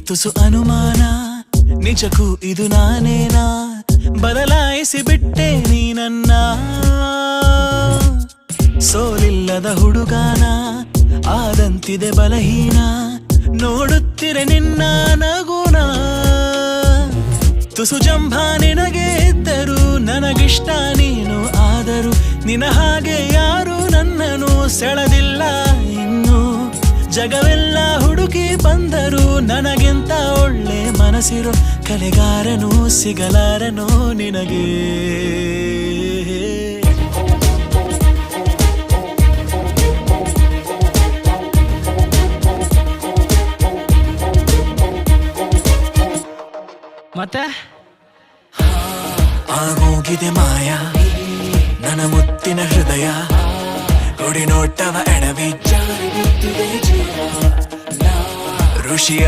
ತುಸು ಅನುಮಾನ ನಿಜಕ್ಕೂ ಇದು ನಾನೇನಾ ಬದಲಾಯಿಸಿ ಬಿಟ್ಟೆ ನೀ ನನ್ನ ಸೋಲಿಲ್ಲದ ಹುಡುಗಾನ ಆದಂತಿದೆ ಬಲಹೀನ ನೋಡುತ್ತಿರೆ ನಿನ್ನ ನಗುನ ತುಸು ಜಂಭ ನಿನಗೆ ಇದ್ದರು ನನಗಿಷ್ಟ ನೀನು ಆದರೂ ನಿನ ಹಾಗೆ ಯಾರು ನನ್ನನ್ನು ಸೆಳೆದಿಲ್ಲ ಇನ್ನು ಜಗವೆಲ್ಲ ಹುಡುಕಿ ಬಂದರು ನನಗಿಂತ ಒಳ್ಳೆ ಮನಸ್ಸಿರೋ ಕಲೆಗಾರನು ಸಿಗಲಾರನು ನಿನಗೆ ಮತ್ತೆ ಆಗೋಗಿದೆ ಮಾಯ ನನ್ನ ಮುತ್ತಿನ ಹೃದಯ ಕೊಡಿ ನೋಟವ ಎಡವಿ ಋಷಿಯ